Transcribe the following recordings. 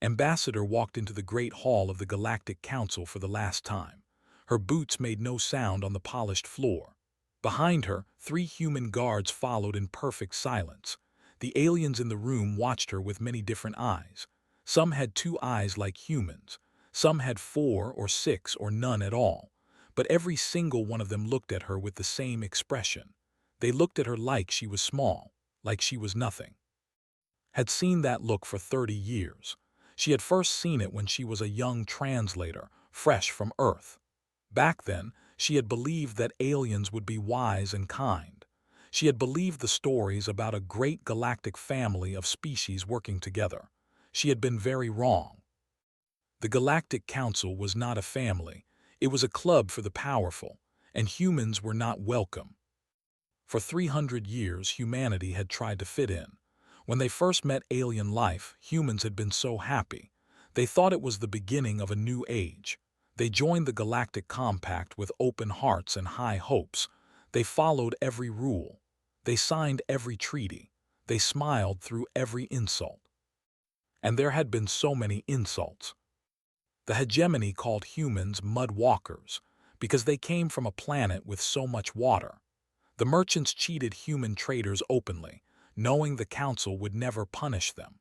Ambassador walked into the great hall of the Galactic Council for the last time. Her boots made no sound on the polished floor. Behind her, 3 human guards followed in perfect silence. The aliens in the room watched her with many different eyes. Some had 2 eyes like humans. Some had 4 or 6 or none at all. But every single one of them looked at her with the same expression. They looked at her like she was small, like she was nothing. Had seen that look for 30 years. She had first seen it when she was a young translator, fresh from Earth. Back then, she had believed that aliens would be wise and kind. She had believed the stories about a great galactic family of species working together. She had been very wrong. The Galactic Council was not a family. It was a club for the powerful, and humans were not welcome. For 300 years, humanity had tried to fit in. When they first met alien life, humans had been so happy. They thought it was the beginning of a new age. They joined the Galactic Compact with open hearts and high hopes. They followed every rule. They signed every treaty. They smiled through every insult. And there had been so many insults. The hegemony called humans mud walkers because they came from a planet with so much water. The merchants cheated human traders openly, knowing the council would never punish them.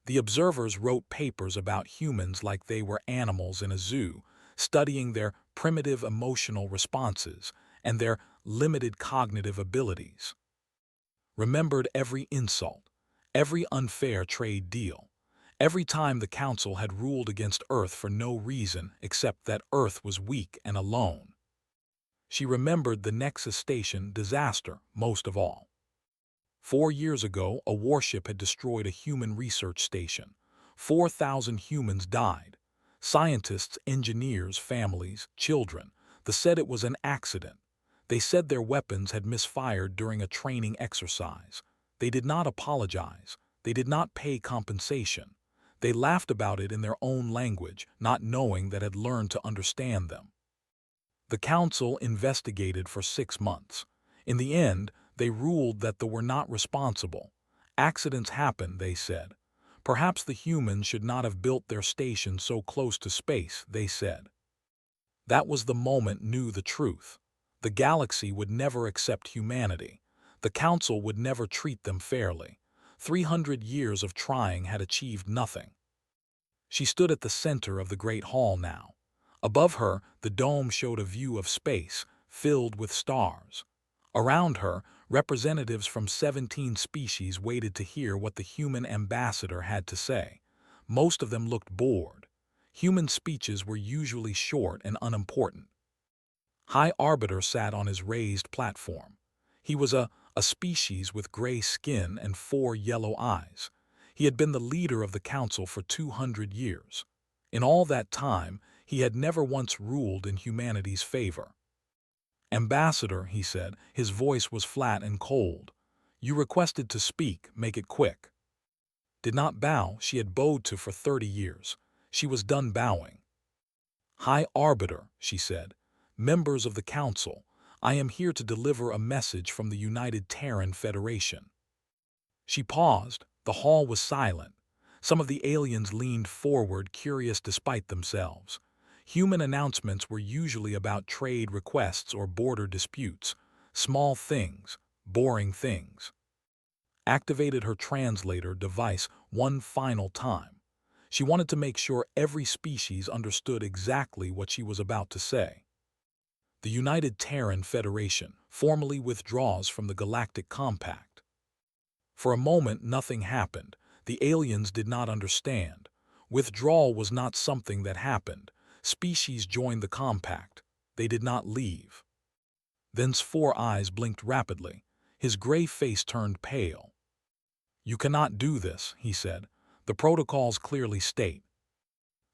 The observers wrote papers about humans like they were animals in a zoo, studying their primitive emotional responses and their limited cognitive abilities. Remembered every insult, every unfair trade deal, every time the council had ruled against Earth for no reason except that Earth was weak and alone. She remembered the Nexus Station disaster most of all. 4 years ago, a warship had destroyed a human research station. 4,000 humans died. Scientists, engineers, families, children. They said it was an accident. They said their weapons had misfired during a training exercise. They did not apologize. They did not pay compensation. They laughed about it in their own language, not knowing that had learned to understand them. The council investigated for 6 months. In the end, they ruled that they were not responsible. Accidents happen, they said. Perhaps the humans should not have built their station so close to space, they said. That was the moment knew the truth. The galaxy would never accept humanity. The council would never treat them fairly. 300 years of trying had achieved nothing. She stood at the center of the great hall now. Above her, the dome showed a view of space, filled with stars. Around her, representatives from 17 species waited to hear what the human ambassador had to say. Most of them looked bored. Human speeches were usually short and unimportant. High Arbiter sat on his raised platform. He was a species with gray skin and 4 yellow eyes. He had been the leader of the council for 200 years. In all that time, he had never once ruled in humanity's favor. Ambassador, he said, his voice was flat and cold. You requested to speak, make it quick. Did not bow, she had bowed to for 30 years. She was done bowing. High Arbiter, she said, members of the council, I am here to deliver a message from the United Terran Federation. She paused. The hall was silent. Some of the aliens leaned forward, curious despite themselves. Human announcements were usually about trade requests or border disputes, small things, boring things. Activated her translator device one final time. She wanted to make sure every species understood exactly what she was about to say. The United Terran Federation formally withdraws from the Galactic Compact. For a moment, nothing happened. The aliens did not understand. Withdrawal was not something that happened. Species joined the compact. They did not leave. Then's 4 eyes blinked rapidly. His gray face turned pale. You cannot do this, he said. The protocols clearly state.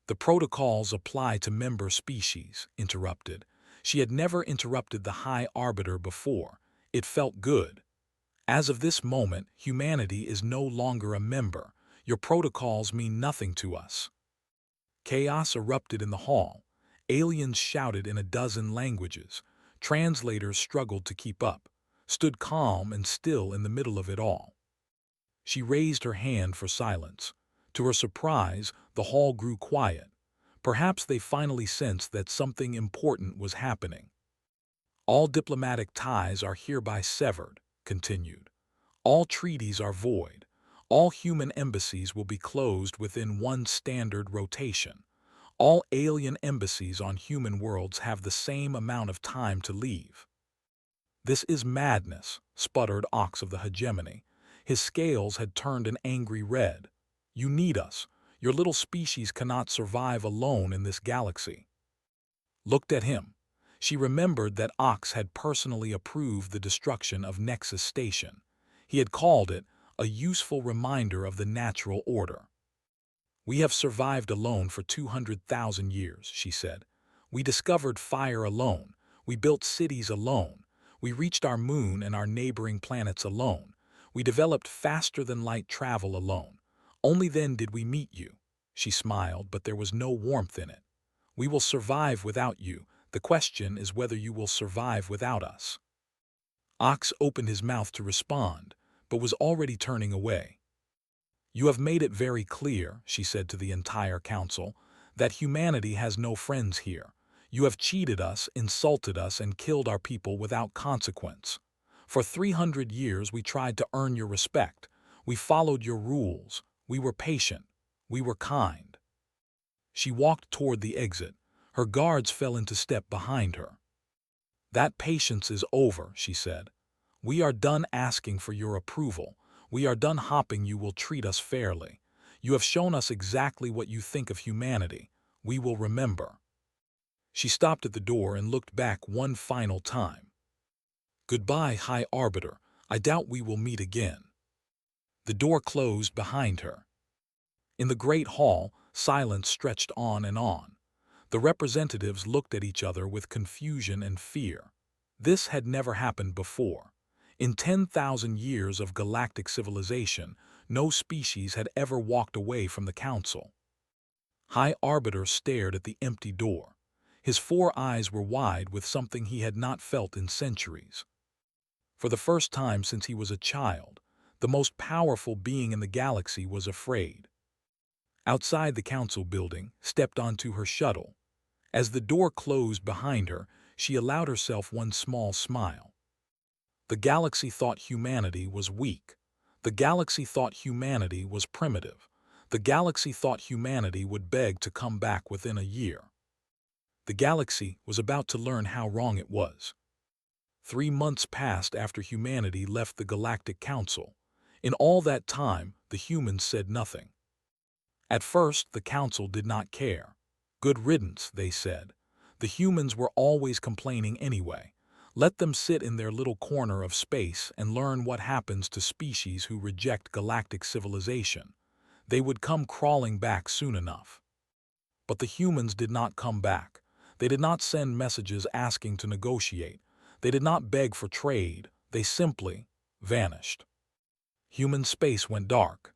The protocols apply to member species, interrupted. She had never interrupted the High Arbiter before. It felt good. As of this moment, humanity is no longer a member. Your protocols mean nothing to us. Chaos erupted in the hall. Aliens shouted in a dozen languages. Translators struggled to keep up, stood calm and still in the middle of it all. She raised her hand for silence. To her surprise, the hall grew quiet. Perhaps they finally sensed that something important was happening. All diplomatic ties are hereby severed, continued. All treaties are void. All human embassies will be closed within one standard rotation. All alien embassies on human worlds have the same amount of time to leave. This is madness, sputtered Ox of the hegemony. His scales had turned an angry red. You need us. Your little species cannot survive alone in this galaxy. Looked at him. She remembered that Ox had personally approved the destruction of Nexus Station. He had called it a useful reminder of the natural order. We have survived alone for 200,000 years, she said. We discovered fire alone. We built cities alone. We reached our moon and our neighboring planets alone. We developed faster-than-light travel alone. Only then did we meet you. She smiled, but there was no warmth in it. We will survive without you. The question is whether you will survive without us. Ox opened his mouth to respond, but was already turning away. You have made it very clear, she said to the entire council, that humanity has no friends here. You have cheated us, insulted us, and killed our people without consequence. For 300 years we tried to earn your respect. We followed your rules. We were patient. We were kind. She walked toward the exit. Her guards fell into step behind her. That patience is over, she said. We are done asking for your approval. We are done hoping you will treat us fairly. You have shown us exactly what you think of humanity. We will remember. She stopped at the door and looked back one final time. Goodbye, High Arbiter. I doubt we will meet again. The door closed behind her. In the great hall, silence stretched on and on. The representatives looked at each other with confusion and fear. This had never happened before. In 10,000 years of galactic civilization, no species had ever walked away from the council. High Arbiter stared at the empty door. His 4 eyes were wide with something he had not felt in centuries. For the first time since he was a child, the most powerful being in the galaxy was afraid. Outside the council building, stepped onto her shuttle. As the door closed behind her, she allowed herself one small smile. The galaxy thought humanity was weak. The galaxy thought humanity was primitive. The galaxy thought humanity would beg to come back within a year. The galaxy was about to learn how wrong it was. 3 months passed after humanity left the Galactic Council. In all that time, the humans said nothing. At first, the council did not care. Good riddance, they said. The humans were always complaining anyway. Let them sit in their little corner of space and learn what happens to species who reject galactic civilization. They would come crawling back soon enough. But the humans did not come back. They did not send messages asking to negotiate. They did not beg for trade. They simply vanished. Human space went dark.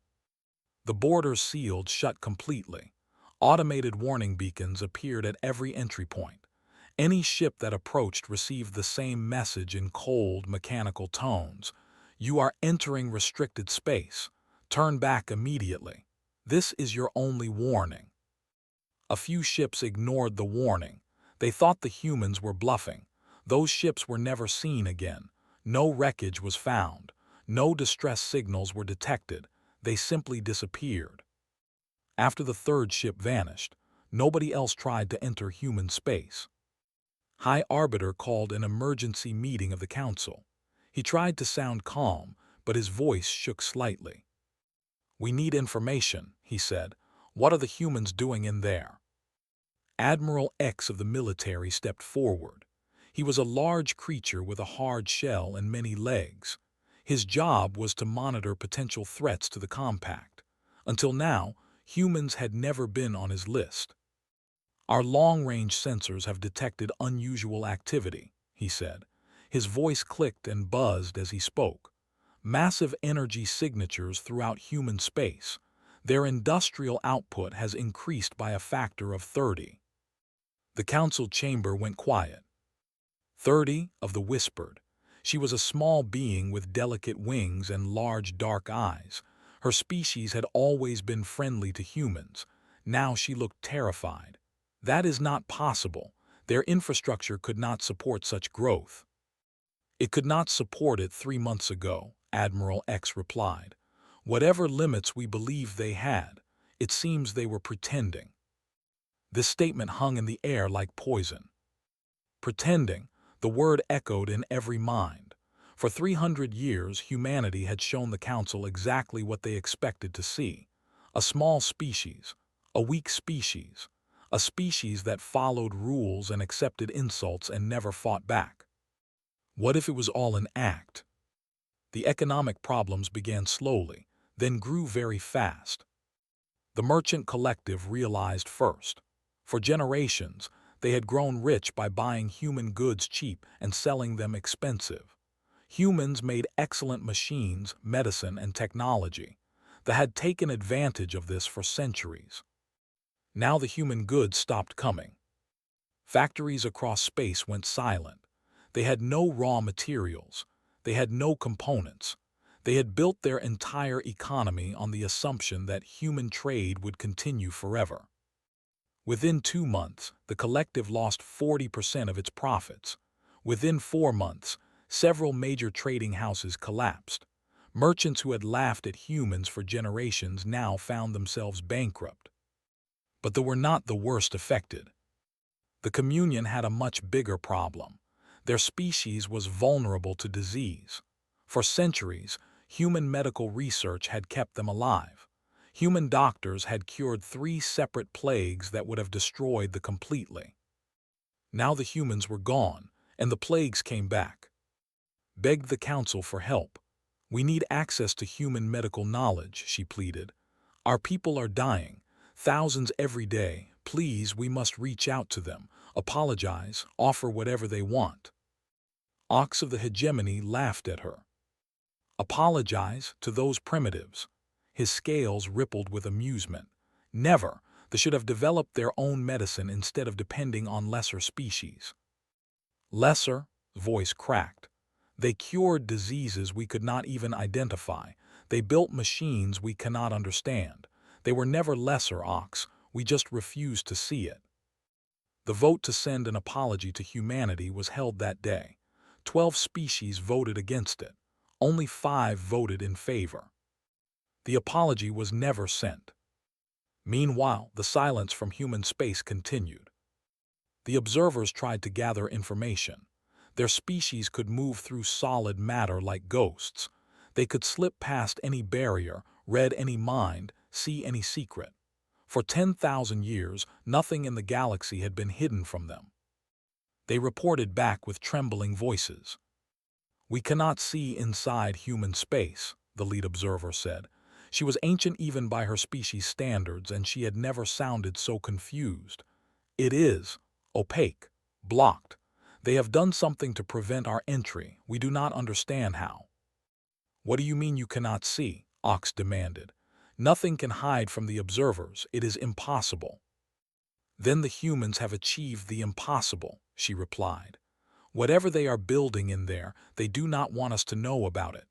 The borders sealed shut completely. Automated warning beacons appeared at every entry point. Any ship that approached received the same message in cold, mechanical tones. You are entering restricted space. Turn back immediately. This is your only warning. A few ships ignored the warning. They thought the humans were bluffing. Those ships were never seen again. No wreckage was found. No distress signals were detected. They simply disappeared. After the 3rd ship vanished, nobody else tried to enter human space. High Arbiter called an emergency meeting of the council. He tried to sound calm, but his voice shook slightly. We need information, he said. What are the humans doing in there? Admiral X of the military stepped forward. He was a large creature with a hard shell and many legs. His job was to monitor potential threats to the compact. Until now, humans had never been on his list. Our long-range sensors have detected unusual activity, he said. His voice clicked and buzzed as he spoke. Massive energy signatures throughout human space. Their industrial output has increased by a factor of 30. The council chamber went quiet. 30 of the whispered. She was a small being with delicate wings and large dark eyes. Her species had always been friendly to humans. Now she looked terrified. That is not possible. Their infrastructure could not support such growth. It could not support it 3 months ago, Admiral X replied. Whatever limits we believed they had, it seems they were pretending. This statement hung in the air like poison. Pretending, the word echoed in every mind. For 300 years, humanity had shown the Council exactly what they expected to see. A small species, a weak species, a species that followed rules and accepted insults and never fought back. What if it was all an act? The economic problems began slowly, then grew very fast. The merchant collective realized first. For generations, they had grown rich by buying human goods cheap and selling them expensive. Humans made excellent machines, medicine, and technology. They had taken advantage of this for centuries. Now the human goods stopped coming. Factories across space went silent. They had no raw materials. They had no components. They had built their entire economy on the assumption that human trade would continue forever. Within 2 months, the collective lost 40% of its profits. Within 4 months, several major trading houses collapsed. Merchants who had laughed at humans for generations now found themselves bankrupt. But they were not the worst affected. The communion had a much bigger problem. Their species was vulnerable to disease. For centuries, human medical research had kept them alive. Human doctors had cured 3 separate plagues that would have destroyed them completely. Now the humans were gone, and the plagues came back. Begged the Council for help. We need access to human medical knowledge, she pleaded. Our people are dying, thousands every day. Please, we must reach out to them, apologize, offer whatever they want. Ox of the hegemony laughed at her. Apologize to those primitives. His scales rippled with amusement. Never. They should have developed their own medicine instead of depending on lesser species. Lesser? Voice cracked. They cured diseases we could not even identify. They built machines we cannot understand. They were never lesser, Ox. We just refused to see it. The vote to send an apology to humanity was held that day. 12 species voted against it. Only 5 voted in favor. The apology was never sent. Meanwhile, the silence from human space continued. The observers tried to gather information. Their species could move through solid matter like ghosts. They could slip past any barrier, read any mind, see any secret. For 10,000 years, nothing in the galaxy had been hidden from them. They reported back with trembling voices. We cannot see inside human space, the lead observer said. She was ancient even by her species' standards, and she had never sounded so confused. It is opaque, blocked. They have done something to prevent our entry. We do not understand how. What do you mean you cannot see? Ox demanded. Nothing can hide from the observers. It is impossible. Then the humans have achieved the impossible, she replied. Whatever they are building in there, they do not want us to know about it.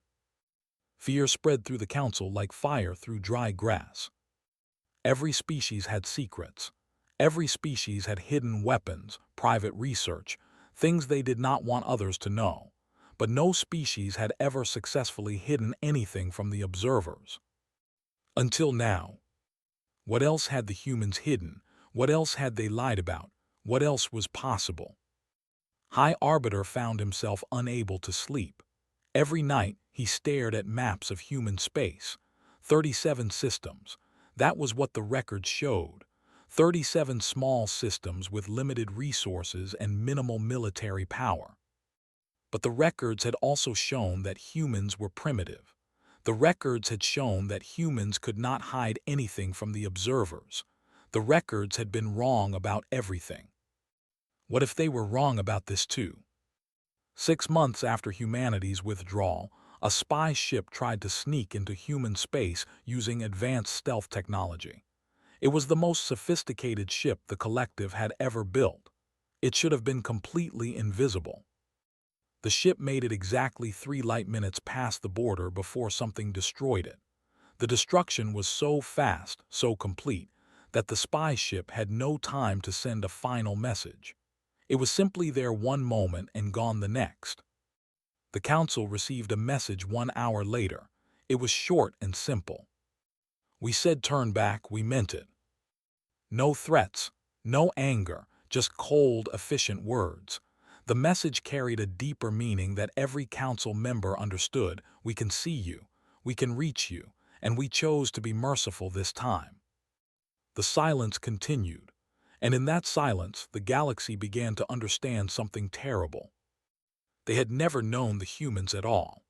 Fear spread through the Council like fire through dry grass. Every species had secrets. Every species had hidden weapons, private research, things they did not want others to know. But no species had ever successfully hidden anything from the observers. Until now. What else had the humans hidden? What else had they lied about? What else was possible? High Arbiter found himself unable to sleep. Every night, he stared at maps of human space. 37 systems. That was what the records showed. 37 small systems with limited resources and minimal military power. But the records had also shown that humans were primitive. The records had shown that humans could not hide anything from the observers. The records had been wrong about everything. What if they were wrong about this too? 6 months after humanity's withdrawal, a spy ship tried to sneak into human space using advanced stealth technology. It was the most sophisticated ship the collective had ever built. It should have been completely invisible. The ship made it exactly 3 light minutes past the border before something destroyed it. The destruction was so fast, so complete, that the spy ship had no time to send a final message. It was simply there one moment and gone the next. The Council received a message 1 hour later. It was short and simple. "We said turn back, we meant it." No threats, no anger, just cold, efficient words. The message carried a deeper meaning that every council member understood. We can see you, we can reach you, and we chose to be merciful this time. The silence continued, and in that silence the galaxy began to understand something terrible. They had never known the humans at all.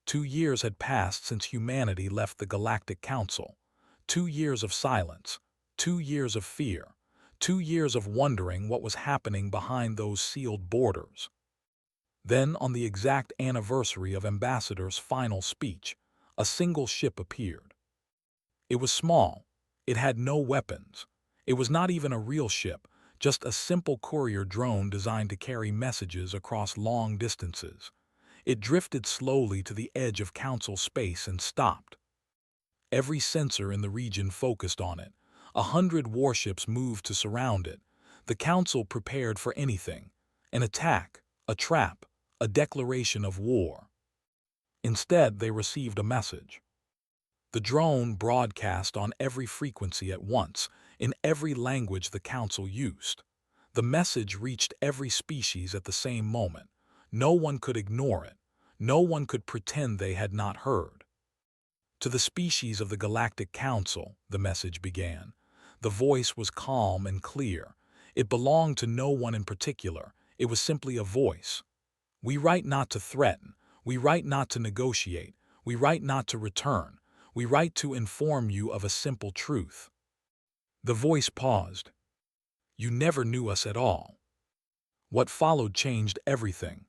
2 years had passed since humanity left the Galactic Council. 2 years of silence, 2 years of fear, 2 years of wondering what was happening behind those sealed borders. Then, on the exact anniversary of Ambassador's final speech, a single ship appeared. It was small. It had no weapons. It was not even a real ship, just a simple courier drone designed to carry messages across long distances. It drifted slowly to the edge of Council space and stopped. Every sensor in the region focused on it. 100 warships moved to surround it. The Council prepared for anything: an attack, a trap, a declaration of war. Instead, they received a message. The drone broadcast on every frequency at once, in every language the Council used. The message reached every species at the same moment. No one could ignore it. No one could pretend they had not heard. "To the species of the Galactic Council," the message began. The voice was calm and clear. It belonged to no one in particular. It was simply a voice. "We write not to threaten. We write not to negotiate. We write not to return. We write to inform you of a simple truth." The voice paused. "You never knew us at all." What followed changed everything.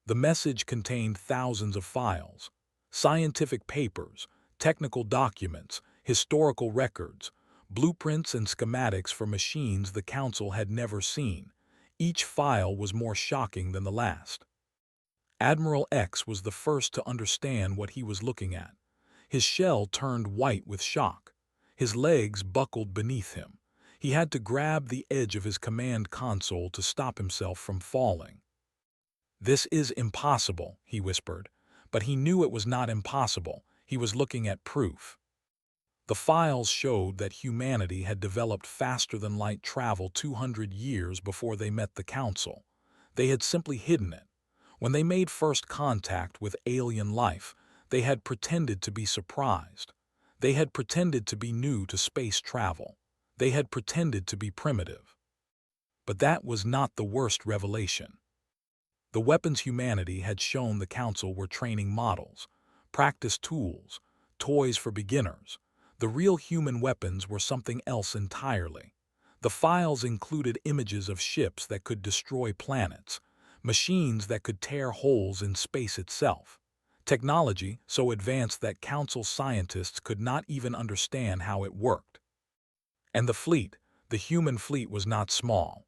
The message contained thousands of files, scientific papers, technical documents, historical records, blueprints and schematics for machines the Council had never seen. Each file was more shocking than the last. Admiral X was the first to understand what he was looking at. His shell turned white with shock. His legs buckled beneath him. He had to grab the edge of his command console to stop himself from falling. "This is impossible," he whispered. But he knew it was not impossible. He was looking at proof. The files showed that humanity had developed faster-than-light travel 200 years before they met the Council. They had simply hidden it. When they made first contact with alien life, they had pretended to be surprised. They had pretended to be new to space travel. They had pretended to be primitive. But that was not the worst revelation. The weapons humanity had shown the Council were training models, practice tools, toys for beginners. The real human weapons were something else entirely. The files included images of ships that could destroy planets, machines that could tear holes in space itself, technology so advanced that Council scientists could not even understand how it worked. And the human fleet was not small.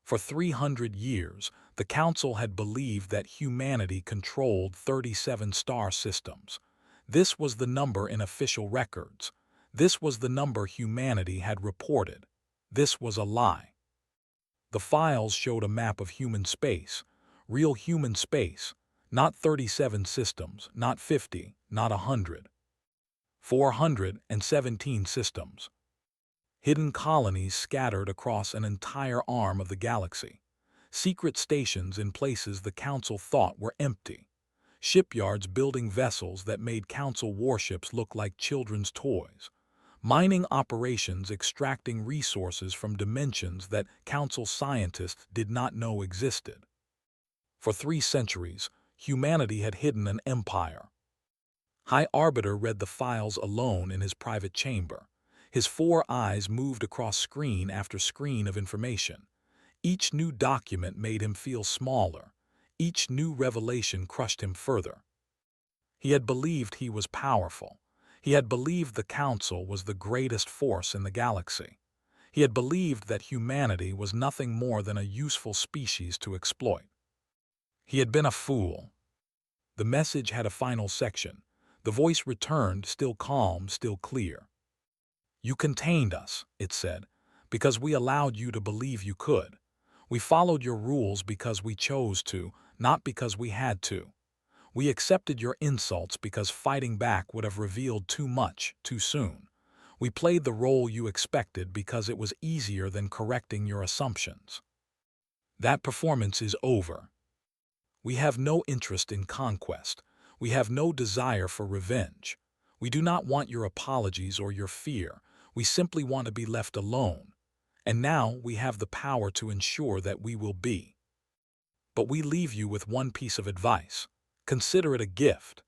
For 300 years, the Council had believed that humanity controlled 37 star systems. This was the number in official records. This was the number humanity had reported. This was a lie. The files showed a map of human space, real human space, not 37 systems, not 50, not 100. 417 systems. Hidden colonies scattered across an entire arm of the galaxy. Secret stations in places the Council thought were empty. Shipyards building vessels that made Council warships look like children's toys. Mining operations extracting resources from dimensions that Council scientists did not know existed. For 3 centuries, humanity had hidden an empire. High Arbiter read the files alone in his private chamber. His 4 eyes moved across screen after screen of information. Each new document made him feel smaller. Each new revelation crushed him further. He had believed he was powerful. He had believed the Council was the greatest force in the galaxy. He had believed that humanity was nothing more than a useful species to exploit. He had been a fool. The message had a final section. The voice returned, still calm, still clear. "You contained us," it said, "because we allowed you to believe you could. We followed your rules because we chose to, not because we had to. We accepted your insults because fighting back would have revealed too much, too soon. We played the role you expected because it was easier than correcting your assumptions. That performance is over. We have no interest in conquest. We have no desire for revenge. We do not want your apologies or your fear. We simply want to be left alone. And now we have the power to ensure that we will be. But we leave you with one piece of advice. Consider it a gift.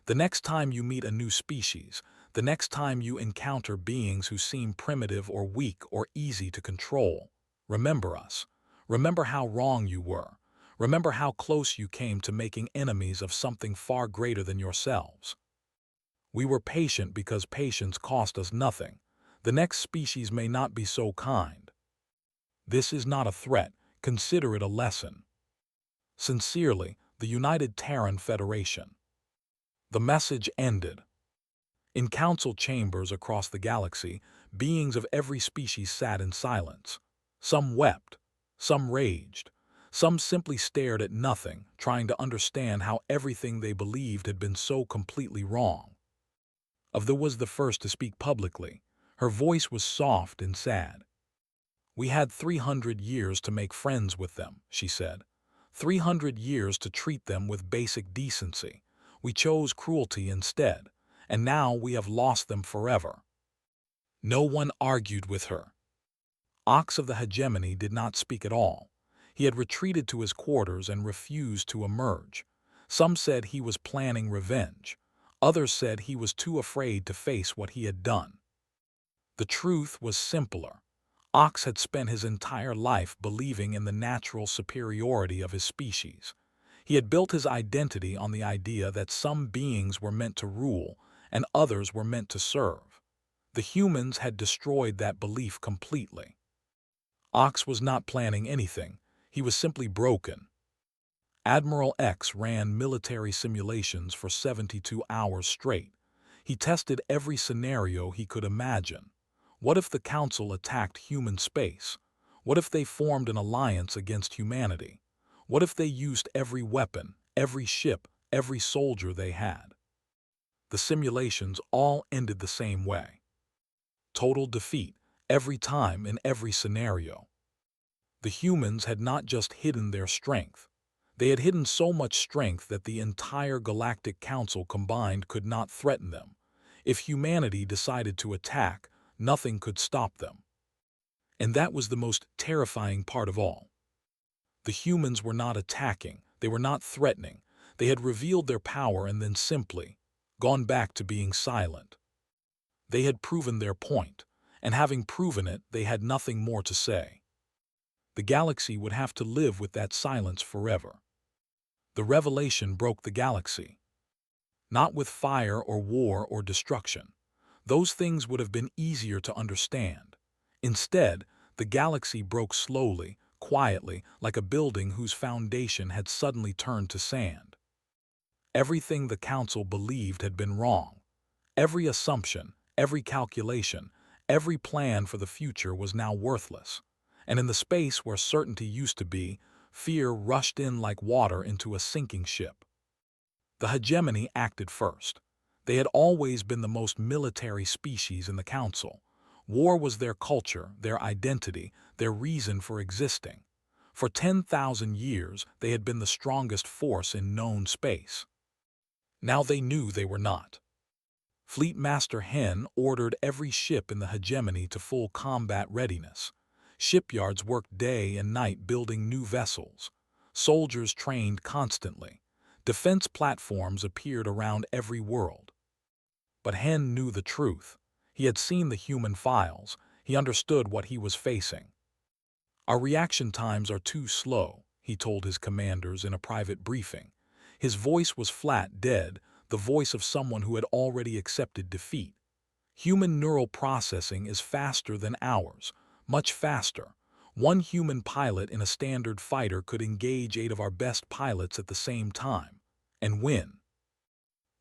The next time you meet a new species, the next time you encounter beings who seem primitive or weak or easy to control, remember us. Remember how wrong you were. Remember how close you came to making enemies of something far greater than yourselves. We were patient because patience cost us nothing. The next species may not be so kind. This is not a threat. Consider it a lesson. Sincerely, the United Terran Federation." The message ended. In council chambers across the galaxy, beings of every species sat in silence. Some wept, some raged, some simply stared at nothing, trying to understand how everything they believed had been so completely wrong. Avda was the first to speak publicly. Her voice was soft and sad. "We had 300 years to make friends with them," she said. 300 years to treat them with basic decency. We chose cruelty instead, and now we have lost them forever." No one argued with her. Ox of the hegemony did not speak at all. He had retreated to his quarters and refused to emerge. Some said he was planning revenge. Others said he was too afraid to face what he had done. The truth was simpler. Ox had spent his entire life believing in the natural superiority of his species. He had built his identity on the idea that some beings were meant to rule and others were meant to serve. The humans had destroyed that belief completely. Ox was not planning anything. He was simply broken. Admiral X ran military simulations for 72 hours straight. He tested every scenario he could imagine. What if the Council attacked human space? What if they formed an alliance against humanity? What if they used every weapon, every ship, every soldier they had? The simulations all ended the same way. Total defeat, every time in every scenario. The humans had not just hidden their strength. They had hidden so much strength that the entire Galactic Council combined could not threaten them. If humanity decided to attack, nothing could stop them. And that was the most terrifying part of all. The humans were not attacking, they were not threatening. They had revealed their power and then simply gone back to being silent. They had proven their point, and having proven it, they had nothing more to say. The galaxy would have to live with that silence forever. The revelation broke the galaxy. Not with fire or war or destruction. Those things would have been easier to understand. Instead, the galaxy broke slowly, quietly, like a building whose foundation had suddenly turned to sand. Everything the Council believed had been wrong. Every assumption, every calculation, every plan for the future was now worthless. And in the space where certainty used to be, fear rushed in like water into a sinking ship. The hegemony acted first. They had always been the most military species in the Council. War was their culture, their identity, their reason for existing. For 10,000 years, they had been the strongest force in known space. Now they knew they were not. Fleet Master Hen ordered every ship in the hegemony to full combat readiness. Shipyards worked day and night building new vessels. Soldiers trained constantly. Defense platforms appeared around every world. But Hen knew the truth. He had seen the human files. He understood what he was facing. "Our reaction times are too slow," he told his commanders in a private briefing. His voice was flat, dead, the voice of someone who had already accepted defeat. "Human neural processing is faster than ours, much faster. One human pilot in a standard fighter could engage 8 of our best pilots at the same time and win."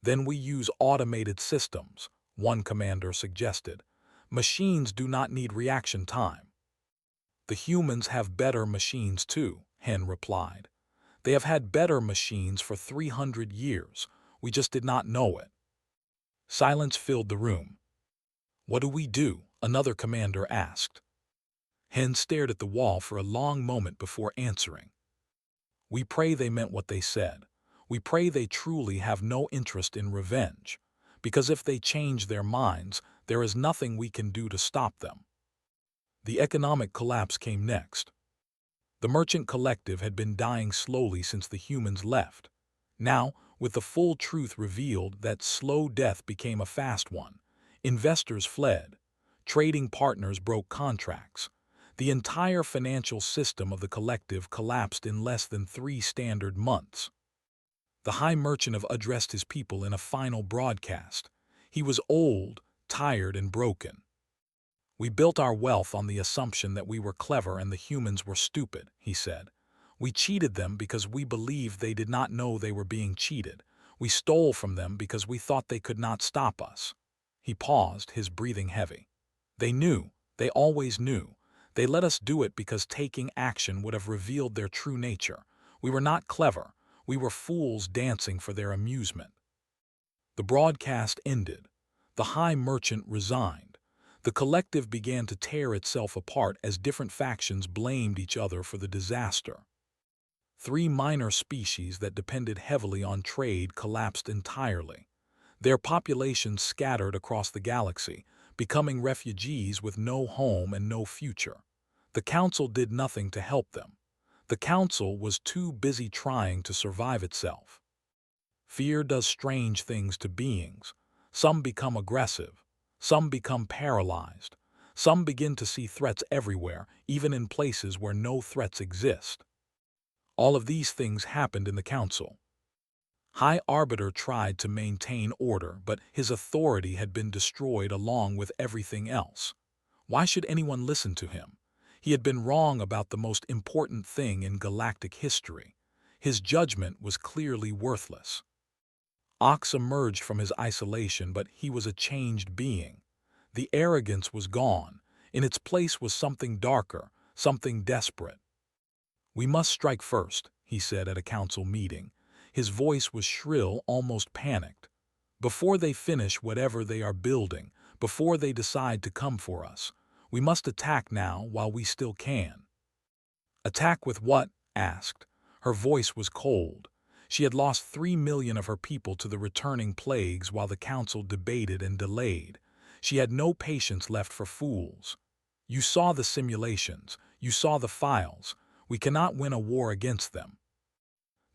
Then we use automated systems, one commander suggested. Machines do not need reaction time. The humans have better machines too, Hen replied. They have had better machines for 300 years. We just did not know it. Silence filled the room. What do we do? Another commander asked. Hen stared at the wall for a long moment before answering. We pray they meant what they said. We pray they truly have no interest in revenge, because if they change their minds, there is nothing we can do to stop them. The economic collapse came next. The merchant collective had been dying slowly since the humans left. Now, with the full truth revealed, that slow death became a fast one. Investors fled. Trading partners broke contracts. The entire financial system of the collective collapsed in less than 3 standard months. The High Merchant addressed his people in a final broadcast. He was old, tired, and broken. We built our wealth on the assumption that we were clever and the humans were stupid, he said. We cheated them because we believed they did not know they were being cheated. We stole from them because we thought they could not stop us. He paused, his breathing heavy. They knew. They always knew. They let us do it because taking action would have revealed their true nature. We were not clever. We were fools dancing for their amusement. The broadcast ended. The High Merchant resigned. The collective began to tear itself apart as different factions blamed each other for the disaster. 3 minor species that depended heavily on trade collapsed entirely. Their populations scattered across the galaxy, becoming refugees with no home and no future. The Council did nothing to help them. The Council was too busy trying to survive itself. Fear does strange things to beings. Some become aggressive. Some become paralyzed. Some begin to see threats everywhere, even in places where no threats exist. All of these things happened in the Council. High Arbiter tried to maintain order, but his authority had been destroyed along with everything else. Why should anyone listen to him? He had been wrong about the most important thing in galactic history. His judgment was clearly worthless. Ox emerged from his isolation, but he was a changed being. The arrogance was gone. In its place was something darker, something desperate. We must strike first, he said at a council meeting. His voice was shrill, almost panicked. Before they finish whatever they are building, before they decide to come for us, we must attack now while we still can. Attack with what? Asked. Her voice was cold. She had lost 3 million of her people to the returning plagues while the council debated and delayed. She had no patience left for fools. You saw the simulations. You saw the files. We cannot win a war against them.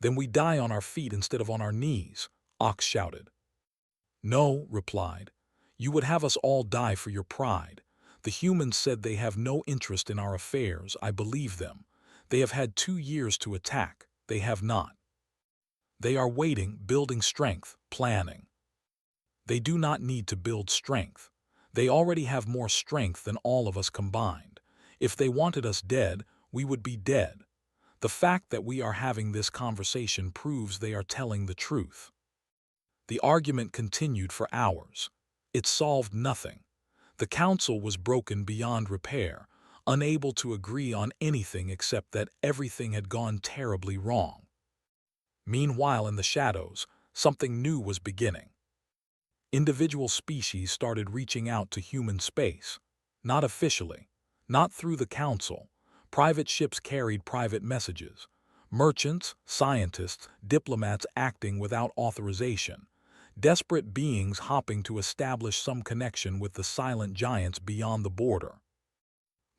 Then we die on our feet instead of on our knees, Ox shouted. No, replied. You would have us all die for your pride. The humans said they have no interest in our affairs. I believe them. They have had 2 years to attack. They have not. They are waiting, building strength, planning. They do not need to build strength. They already have more strength than all of us combined. If they wanted us dead, we would be dead. The fact that we are having this conversation proves they are telling the truth. The argument continued for hours. It solved nothing. The council was broken beyond repair, unable to agree on anything except that everything had gone terribly wrong. Meanwhile, in the shadows, something new was beginning. Individual species started reaching out to human space. Not officially, not through the council. Private ships carried private messages. Merchants, scientists, diplomats acting without authorization. Desperate beings hopping to establish some connection with the silent giants beyond the border.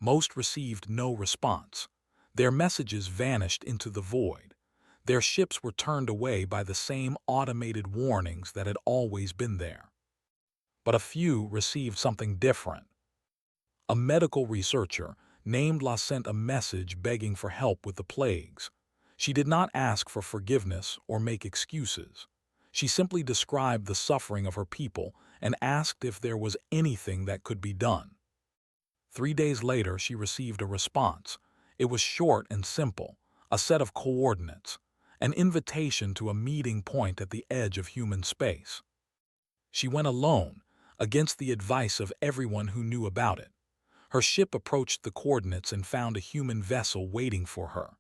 Most received no response. Their messages vanished into the void. Their ships were turned away by the same automated warnings that had always been there. But a few received something different. A medical researcher named La sent a message begging for help with the plagues. She did not ask for forgiveness or make excuses. She simply described the suffering of her people and asked if there was anything that could be done. 3 days later, she received a response. It was short and simple, a set of coordinates. an invitation to a meeting point at the edge of human space. She went alone, against the advice of everyone who knew about it. Her ship approached the coordinates and found a human vessel waiting for her.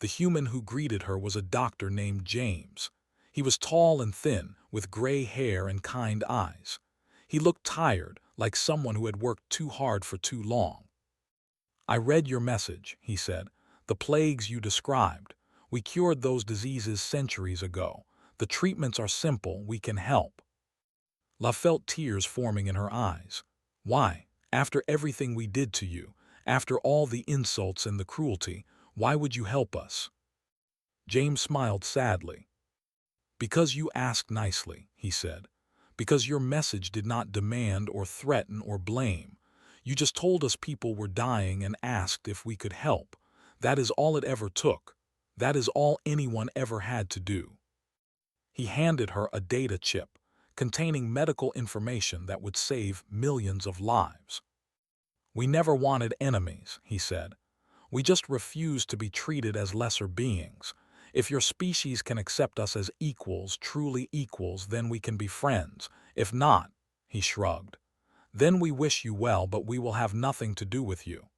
The human who greeted her was a doctor named James. He was tall and thin, with gray hair and kind eyes. He looked tired, like someone who had worked too hard for too long. "I read your message," he said. "The plagues you described. We cured those diseases centuries ago. The treatments are simple, we can help." La felt tears forming in her eyes. "Why, after everything we did to you, after all the insults and the cruelty, why would you help us?" James smiled sadly. "Because you asked nicely," he said. "Because your message did not demand or threaten or blame. You just told us people were dying and asked if we could help. That is all it ever took. That is all anyone ever had to do." He handed her a data chip containing medical information that would save millions of lives. "We never wanted enemies," he said. "We just refused to be treated as lesser beings. If your species can accept us as equals, truly equals, then we can be friends. If not," he shrugged, "then we wish you well, but we will have nothing to do with you."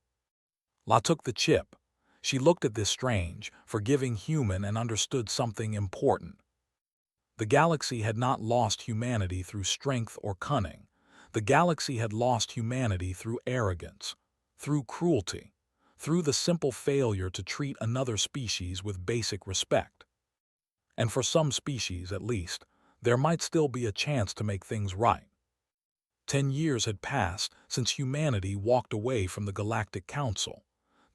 La took the chip. She looked at this strange, forgiving human and understood something important. The galaxy had not lost humanity through strength or cunning. The galaxy had lost humanity through arrogance, through cruelty, through the simple failure to treat another species with basic respect. And for some species, at least, there might still be a chance to make things right. 10 years had passed since humanity walked away from the Galactic Council.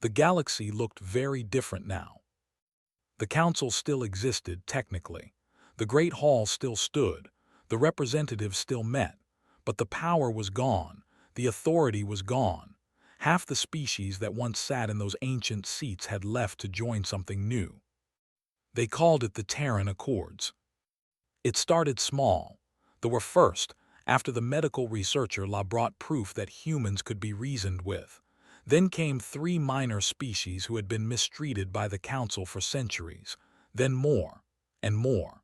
The galaxy looked very different now. The Council still existed, technically. The Great Hall still stood. The representatives still met. But the power was gone. The authority was gone. Half the species that once sat in those ancient seats had left to join something new. They called it the Terran Accords. It started small. They were first, after the medical researcher La brought proof that humans could be reasoned with. Then came 3 minor species who had been mistreated by the Council for centuries. Then more, and more.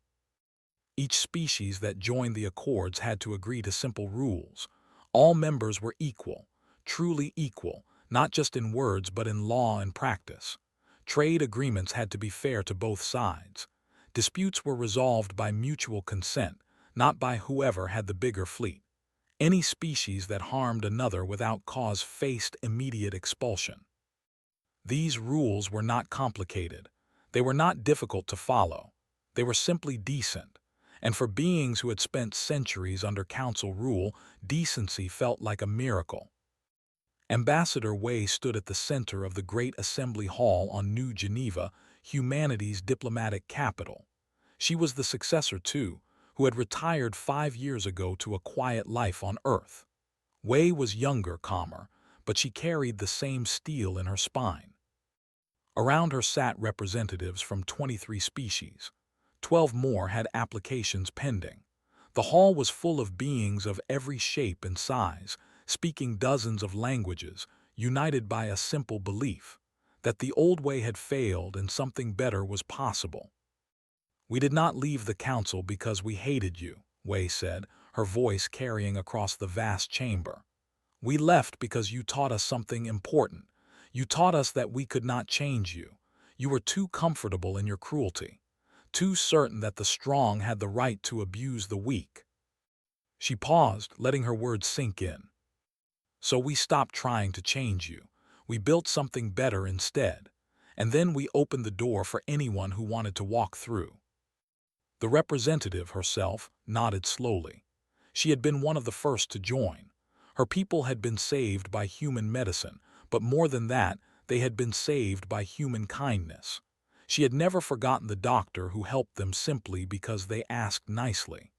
Each species that joined the Accords had to agree to simple rules. All members were equal, truly equal, not just in words but in law and practice. Trade agreements had to be fair to both sides. Disputes were resolved by mutual consent, not by whoever had the bigger fleet. Any species that harmed another without cause faced immediate expulsion. These rules were not complicated. They were not difficult to follow. They were simply decent. And for beings who had spent centuries under council rule, decency felt like a miracle. Ambassador Wei stood at the center of the Great Assembly Hall on New Geneva, humanity's diplomatic capital. She was the successor, too, who had retired 5 years ago to a quiet life on Earth. Wei was younger, calmer, but she carried the same steel in her spine. Around her sat representatives from 23 species. 12 more had applications pending. The hall was full of beings of every shape and size, speaking dozens of languages, united by a simple belief that the old way had failed and something better was possible. "We did not leave the council because we hated you," Wei said, her voice carrying across the vast chamber. "We left because you taught us something important. You taught us that we could not change you. You were too comfortable in your cruelty, too certain that the strong had the right to abuse the weak." She paused, letting her words sink in. "So we stopped trying to change you. We built something better instead. And then we opened the door for anyone who wanted to walk through." The representative herself nodded slowly. She had been one of the first to join. Her people had been saved by human medicine, but more than that, they had been saved by human kindness. She had never forgotten the doctor who helped them simply because they asked nicely.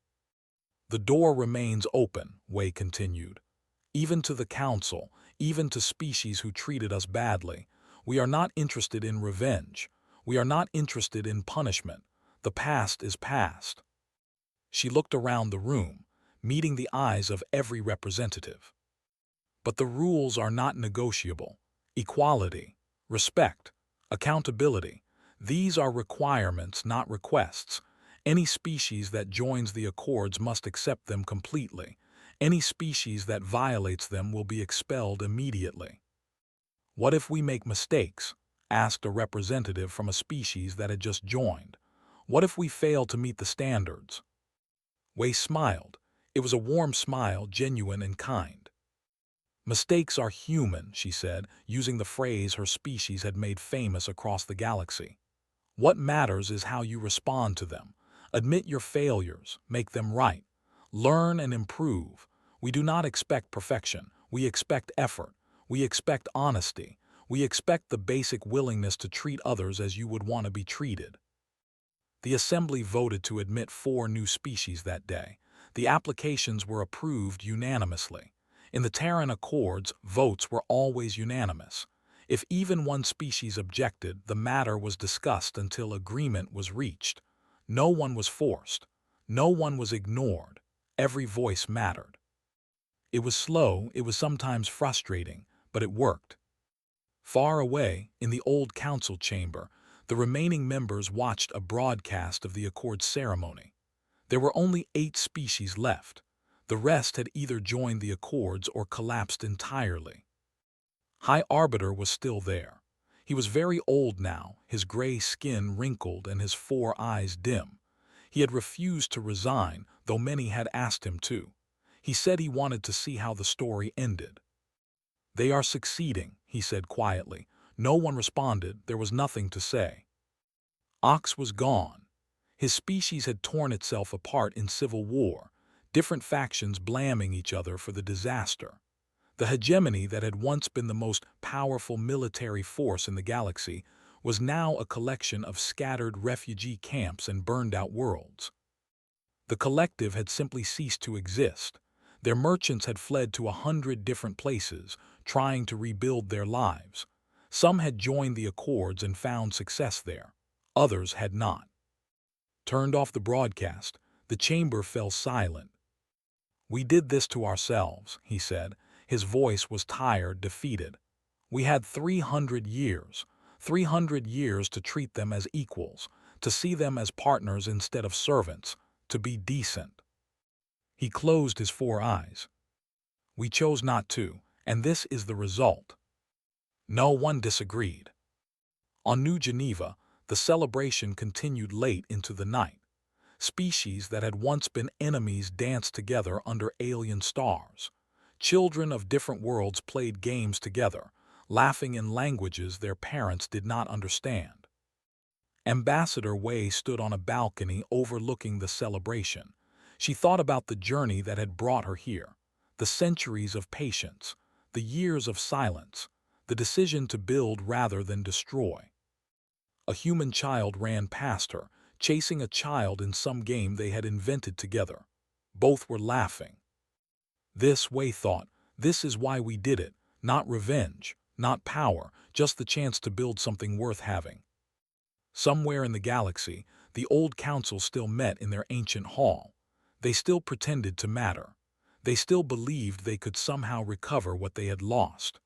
"The door remains open," Wei continued. "Even to the council, even to species who treated us badly. We are not interested in revenge. We are not interested in punishment. The past is past." She looked around the room, meeting the eyes of every representative. "But the rules are not negotiable. Equality, respect, accountability, These are requirements, not requests. Any species that joins the Accords must accept them completely. Any species that violates them will be expelled immediately. What if we make mistakes? Asked a representative from a species that had just joined. What if we fail to meet the standards? Wei smiled. It was a warm smile, genuine and kind. Mistakes are human, she said, using the phrase her species had made famous across the galaxy. What matters is how you respond to them. Admit your failures, make them right. Learn and improve. We do not expect perfection. We expect effort. We expect honesty. We expect the basic willingness to treat others as you would want to be treated. The Assembly voted to admit 4 new species that day. The applications were approved unanimously. In the Terran Accords, votes were always unanimous. If even one species objected, the matter was discussed until agreement was reached. No one was forced. No one was ignored. Every voice mattered. It was slow, it was sometimes frustrating, but it worked. Far away, in the old council chamber, the remaining members watched a broadcast of the Accord ceremony. There were only 8 species left. The rest had either joined the Accords or collapsed entirely. High Arbiter was still there. He was very old now, his gray skin wrinkled and his 4 eyes dim. He had refused to resign, though many had asked him to. He said he wanted to see how the story ended. They are succeeding, he said quietly. No one responded, there was nothing to say. Ox was gone. His species had torn itself apart in civil war, different factions blaming each other for the disaster. The hegemony that had once been the most powerful military force in the galaxy was now a collection of scattered refugee camps and burned-out worlds. The collective had simply ceased to exist. Their merchants had fled to 100 different places, trying to rebuild their lives. Some had joined the Accords and found success there. Others had not. Turned off the broadcast, the chamber fell silent. We did this to ourselves, he said. His voice was tired, defeated. We had 300 years. 300 years to treat them as equals, to see them as partners instead of servants, to be decent. He closed his 4 eyes. We chose not to, and this is the result. No one disagreed. On New Geneva, the celebration continued late into the night. Species that had once been enemies danced together under alien stars. Children of different worlds played games together, laughing in languages their parents did not understand. Ambassador Wei stood on a balcony overlooking the celebration. She thought about the journey that had brought her here, the centuries of patience, the years of silence, the decision to build rather than destroy. A human child ran past her, chasing a child in some game they had invented together. Both were laughing. This, Wei thought, this is why we did it, not revenge, not power, just the chance to build something worth having. Somewhere in the galaxy, the old council still met in their ancient hall. They still pretended to matter. They still believed they could somehow recover what they had lost.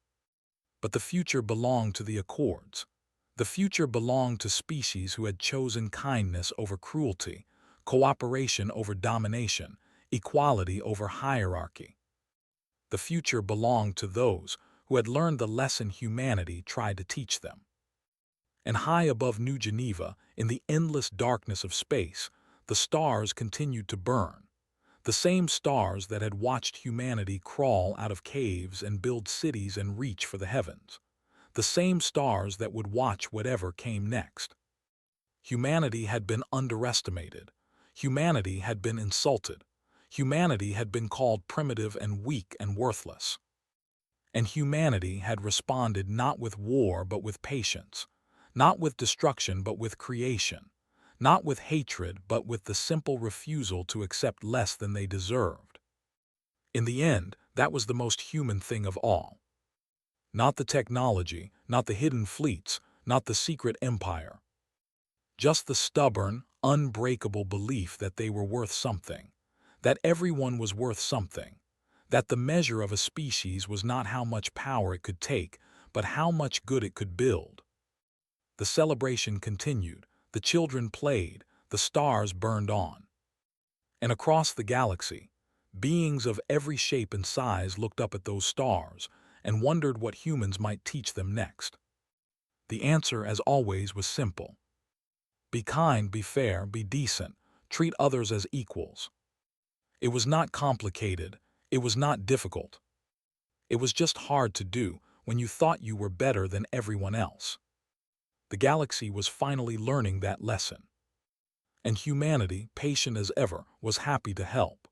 But the future belonged to the Accords. The future belonged to species who had chosen kindness over cruelty, cooperation over domination, equality over hierarchy. The future belonged to those who had learned the lesson humanity tried to teach them. And high above New Geneva, in the endless darkness of space, the stars continued to burn. The same stars that had watched humanity crawl out of caves and build cities and reach for the heavens. The same stars that would watch whatever came next. Humanity had been underestimated. Humanity had been insulted. Humanity had been called primitive and weak and worthless. And humanity had responded not with war but with patience, not with destruction but with creation, not with hatred but with the simple refusal to accept less than they deserved. In the end, that was the most human thing of all. Not the technology, not the hidden fleets, not the secret empire. Just the stubborn, unbreakable belief that they were worth something, that everyone was worth something, that the measure of a species was not how much power it could take, but how much good it could build. The celebration continued, the children played, the stars burned on. And across the galaxy, beings of every shape and size looked up at those stars and wondered what humans might teach them next. The answer, as always, was simple. Be kind, be fair, be decent, treat others as equals. It was not complicated, it was not difficult. It was just hard to do when you thought you were better than everyone else. The galaxy was finally learning that lesson. And humanity, patient as ever, was happy to help.